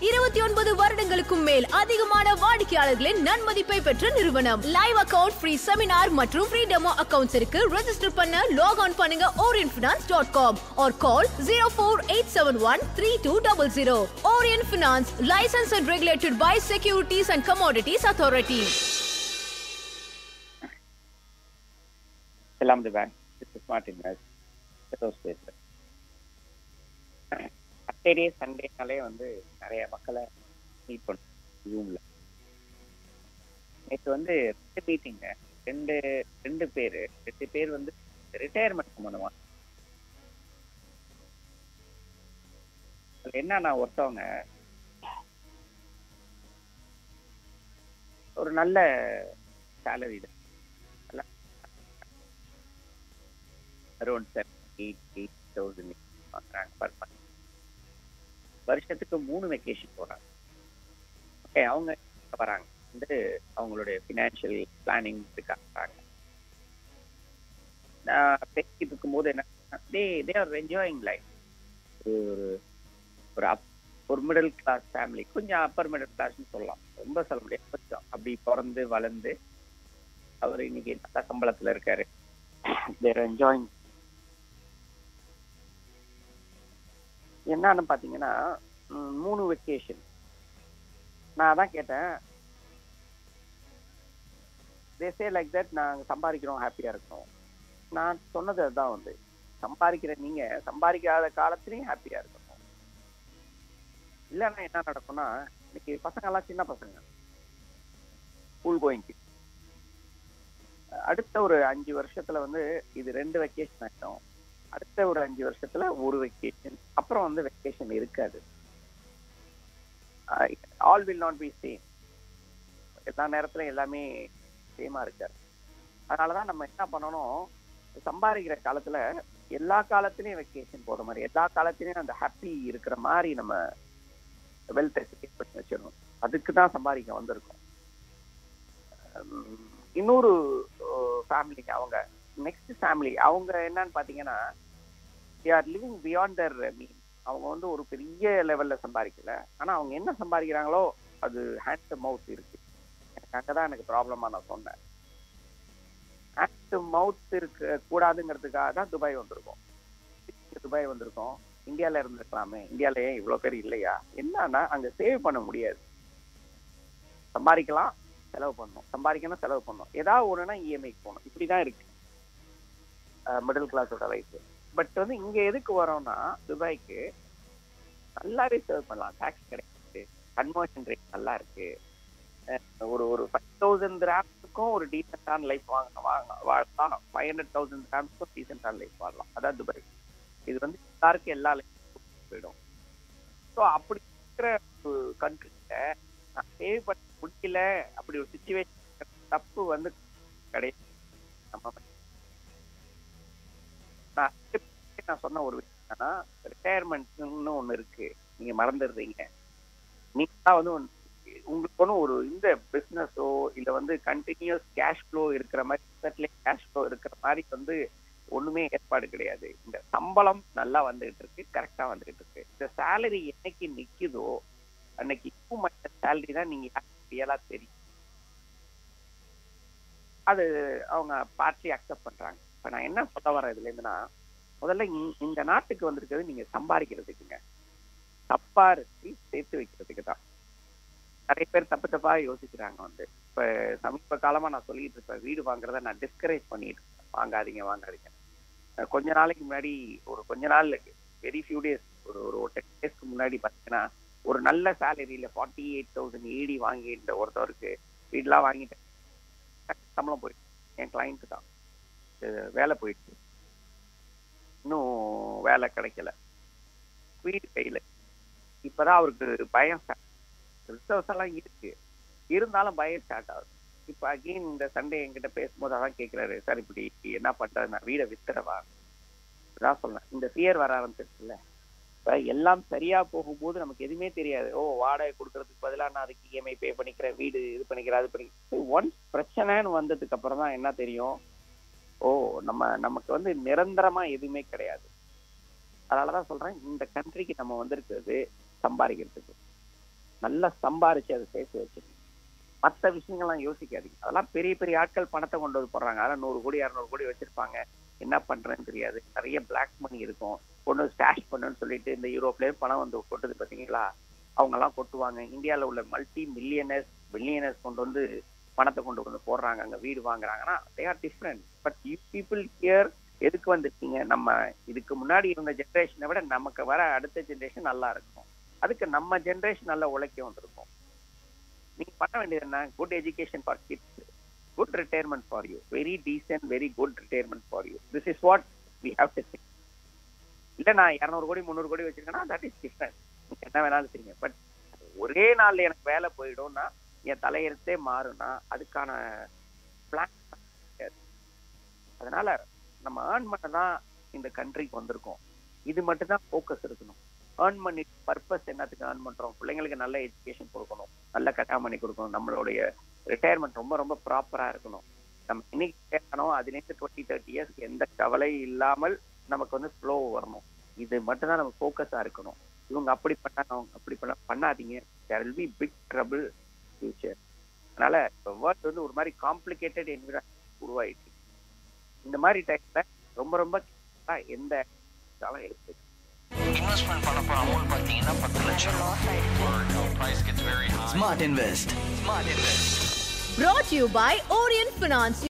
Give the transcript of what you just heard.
29 வருடங்களுக்கும் மேல் அதிகமான வாடிக்கையாளர்களின் நன்மதிப்பை பெற்ற நிறுவனம். லைவ் அக்கவுண்ட், ஃப்ரீ செமினார் மற்றும் ஃப்ரீ டெமோ அக்கவுண்ட்ஸிற்கு ரெஜிஸ்டர் பண்ண லாக் ஆன் பண்ணுங்க orientfinance.com or call 048713200. Orient Finance, licensed and regulated by Securities and Commodities Authority. Salam the bank. This is Martin Naz. பேசுறேன். சாட்டர்டே சண்டேனாலே வந்து நிறைய மக்களை மீட் பண்ணும் ஜூம்ல. நேற்று வந்து ரெண்டு பேர் வந்து ரிட்டையர்மெண்ட் பண்ணுவாங்க. என்னன்னா ஒருத்தவங்க ஒரு நல்ல சேலரி அரௌண்ட் 8,000 வாங்குறாங்க பர் மந்த். வருஷத்துக்கு 3 வெக்கேஷன் போறாங்க. ஓகே, அவங்க வராங்க வந்து அவங்களுடைய ஃபினான்ஷியல் பிளானிங் காட்டுறாங்க. நான் பேசிட்டு இருக்கும்போது என்ன, தே ஆர் என்ஜாயிங் லைஃப். ஒரு மிடில் கிளாஸ் ஃபேமிலி, கொஞ்சம் அப்பர் மிடில் கிளாஸ்ன்னு சொல்லலாம், ரொம்ப சொல்ல முடியாது, கொஞ்சம் அப்படி பிறந்து வளர்ந்து அவர் இன்னைக்கு நல்ல சம்பளத்துல இருக்காரு. தேர் என்ஜாயிங். என்னன்னு பாத்தீங்கன்னா 3 வெக்கேஷன். நான் அதான் கேட்டேன், they say like that, நாங்க சம்பாதிக்கிறோம், ஹாப்பியா இருக்கணும். நான் சொன்னது அதுதான், வந்து நீங்க சம்பாதிக்காத காலத்திலையும் ஹாப்பியா இருக்கணும். இல்லைன்னா என்ன நடக்கும்னா, இன்னைக்கு பசங்க எல்லாம் சின்ன பசங்க, ஸ்கூல் கோயிங். அடுத்த ஒரு 5 வருஷத்துல வந்து இது 2 வெக்கேஷன் ஆயிடும். அடுத்த ஒரு 5 வருஷத்துல 1 வெக்கேஷன், அப்புறம் வந்து வெக்கேஷன் இருக்காது. All will not be same. எல்லா நேரத்திலும் எல்லாமே சேமா இருக்காது. அதனாலதான் நம்ம என்ன பண்ணணும், சம்பாதிக்கிற காலத்துல எல்லா காலத்திலயும் வெக்கேஷன் போற மாதிரி, எல்லா காலத்திலயும் அந்த ஹாப்பி இருக்கிற மாதிரி நம்ம வெல்த் எஸ்கேட் பண்ணி வச்சிடணும். அதுக்கு தான் சம்பாதிக்க வந்திருக்கோம். இன்னொரு ஃபேமிலி, அவங்க நெக்ஸ்ட் ஃபேமிலி, அவங்க என்னன்னு பாத்தீங்கன்னா they are living beyond their means. அவங்க வந்து ஒரு பெரிய லெவல்ல சம்பாதிக்கல, ஆனா அவங்க என்ன சம்பாதிக்கிறாங்களோ அது ஹேண்ட் டு மவுத் இருக்கு. அங்கதான் எனக்கு ப்ராப்ளமா நான் சொன்னேன். ஹேண்ட் டு மவுத் இருக்க கூடாதுங்கிறதுக்காக தான் துபாய் வந்திருக்கோம். இந்தியால இருந்திருக்கலாமே, இந்தியால ஏன் இவ்வளவு பேர் இல்லையா? என்னன்னா அங்க சேவ் பண்ண முடியாது. சம்பாதிக்கலாம், செலவு பண்ணணும், சம்பாதிக்கணும், செலவு பண்ணணும், ஏதாவது ஒண்ணுன்னா இஎம்ஐக்கு போகணும். இப்படிதான் இருக்கு மிடில் கிளாஸோட லைஃப். பட் வந்து இங்க எதுக்கு வரோம்னா, துபாய்க்கு நல்லாவே சேவ் பண்ணலாம், டாக்ஸ் கிடைக்குது, கன்வர்ஷன் ரேட் நல்லா இருக்கு. ஒரு 5,000 dirhamsக்கும் ஒரு டீசென்டான லைஃப் வாழலாம். 500,000 dirhamsக்கும் டீசென்டான லைஃப் வாழலாம். அதான் துபாய். இது வந்து எல்லாருக்கும் எல்லா லைஃப் போயிடும். ஸோ அப்படி இருக்கிற ஒரு கண்ட்ரில நான் சேவ் பண்ண முடியல, அப்படி ஒரு சிச்சுவேஷன் தப்பு வந்து கிடையாது. நம்ம நான் சொன்ன ஒரு விஷயம் என்னன்னா, ரிட்டையர்மெண்ட்னு ஒண்ணு இருக்கு, நீங்க மறந்துடுறீங்க. நீங்க தான் வந்து உங்களுக்கு ஒன்றும் ஒரு இந்த பிசினஸோ இல்ல வந்து கண்டினியூஸ் கேஷ் ஃப்ளோ இருக்கிற மாதிரி, கேஷ் ஃப்ளோ இருக்கிற மாதிரி வந்து ஒண்ணுமே ஏற்பாடு கிடையாது. இந்த சம்பளம் நல்லா வந்துகிட்டு இருக்கு, கரெக்டா வந்துகிட்டு இருக்கு. இந்த சேலரி என்னைக்கு நிக்குதோ அன்னைக்கு இம்ப்ரூவ்மெண்ட் சேலரி தான் நீங்க ரியலா தெரியும். அது அவங்க பார்ட்டி அக்செப்ட் பண்றாங்க. இப்ப நான் என்ன சொல்ல வரேன் இதுல இருந்துன்னா, முதல்ல இந்த நாட்டுக்கு வந்திருக்கிறது நீங்க சம்பாதிக்கிறதுக்குங்க, சம்பாரிச்சு சேர்த்து வைக்கிறதுக்கு தான். நிறைய பேர் தப்பா யோசிக்கிறாங்க. வந்து இப்ப சமீப காலமா நான் சொல்லிட்டு இருப்பேன், வீடு வாங்குறத நான் டிஸ்கரேஜ் பண்ணிட்டு இருக்கேன். வாங்காதீங்க. கொஞ்ச நாளைக்கு முன்னாடி, கொஞ்ச நாள், வெரி ஃபியூ டேஸ், ஒரு 10 டேஸ்க்கு முன்னாடி பாத்தீங்கன்னா, ஒரு நல்ல சேலரியில 48,000 ஏடி வாங்கிட்ட ஒருத்தவருக்கு வீடுலாம் வாங்கிட்டு சம்பளம் போயிடுச்சு. என் கிளைண்ட் தான், வேலை போயிடுச்சு, இன்னும் வேலை கிடைக்கல, வீடு கையில. இப்பதான் அவருக்கு பயம், ரிசர்வ்ஸ் எல்லாம் இருக்கு, இருந்தாலும் பயம் ஸ்டார்ட் ஆகுது. இப்ப அகெயின் இந்த சண்டே என்கிட்ட பேசும்போது அதான் கேட்கிறாரு, சார் இப்படி என்ன பண்றது, நான் வீடை வித்துறவா? அதான் சொன்னேன், இந்த ஃபியர் வர ஆரம்பிச்சிருச்சுல்ல. இப்ப எல்லாம் சரியா போகும்போது நமக்கு எதுவுமே தெரியாது. வாடகை கொடுக்கறதுக்கு பதிலாக நான் அதுக்கு இஎம்ஐ பே பண்ணிக்கிறேன், வீடு இது பண்ணிக்கிறேன், அது பண்ணிக்கிறேன். ஒன்ஸ் பிரச்சனைன்னு வந்ததுக்கு அப்புறம் தான் என்ன தெரியும், நமக்கு வந்து நிரந்தரமா எதுவுமே கிடையாது. அதனாலதான் சொல்றேன், இந்த கண்ட்ரிக்கு நம்ம வந்திருக்கிறது சம்பாதிக்கிறதுக்கு. நல்லா சம்பாரிச்சு அதை சேர்த்து வச்சிருக்கீங்க. மற்ற விஷயங்கள்லாம் யோசிக்காதீங்க. அதெல்லாம் பெரிய பெரிய ஆட்கள் பணத்தை கொண்டு வந்து போடுறாங்க. அதெல்லாம் 100 கோடி 200 கோடி வச்சிருப்பாங்க. என்ன பண்றேன்னு தெரியாது. நிறைய பிளாக் மணி இருக்கும். கொண்டு ஸ்டாஷ் பண்ணுன்னு சொல்லிட்டு இந்த யூரோப்லேயே பணம் வந்து கொட்டுது பார்த்தீங்களா, அவங்க எல்லாம் கொட்டுவாங்க. இந்தியாவில் உள்ள மல்டி பில்லியனர்ஸ் கொண்டு வந்து பணத்தை கொண்டு வந்து போடுறாங்க, அங்க வீடு வாங்குறாங்கன்னா they are different. But you people here எதுக்கு வந்திருக்கீங்க? நம்ம இதுக்கு முன்னாடி இருந்த ஜென்ரேஷனை விட நமக்கு வர அடுத்த ஜென்ரேஷன் நல்லா இருக்கும். அதுக்கு நம்ம ஜென்ரேஷன் நல்லா உழைக்க வந்திருக்கும். நீங்க பண்ண வேண்டியது என்ன? Good education for kids, good retirement for you, very decent, very good retirement for you. This is what we have to think. இல்ல நான் 200 கோடி 300 கோடி வச்சிருக்கேன்னா தட் இஸ் டிஃப்ரெண்ட். நீங்க என்ன வேணாலும் செய்யுங்க. பட் ஒரே நாள்ல எனக்கு வேலை போயிடும்னா, என் தலையெழுத்தே மாறுனா அதுக்கான பிளான். அதனால நம்ம ஏர்ன் பண்ண தான் இந்த கண்ட்ரிக்கு வந்திருக்கோம். இது மட்டும் தான் ஃபோக்கஸ் இருக்கணும். ஏர்ன் பண்ணி பர்பஸ் என்னத்துக்கு ஏர்ன் பண்றோம்? பிள்ளைங்களுக்கு நல்ல எஜுகேஷன் கொடுக்கணும், நல்ல கல்யாணம் பண்ணி கொடுக்கணும், நம்மளுடைய ரிட்டையர்மெண்ட் ரொம்ப ரொம்ப ப்ராப்பரா இருக்கணும். நம்ம இன்னைக்கு கேட்கணும், அதுலேருந்து 20-30 இயர்ஸ் எந்த கவலையும் இல்லாமல் நமக்கு வந்து ஃப்ளோ வரணும். இது மட்டும் தான் நம்ம ஃபோக்கஸா இருக்கணும். இவங்க அப்படி பண்ணாதீங்க. There will be big trouble future. அதனால இப்போ வேர்ல்ட் வந்து ஒரு மாதிரி காம்ப்ளிகேட்டட் என்விரான்மெண்ட் உருவாயிடுச்சு. இந்த மாதிரி டைம்ல ரொம்ப ரொம்ப எந்த கவலை இருக்கு. இன்வெஸ்ட்மெண்ட் பண்ண போற அமௌண்ட் பாத்தீங்கன்னா 10 லட்சம். Price gets very high. Smart invest. Brought to you by Orient Finance.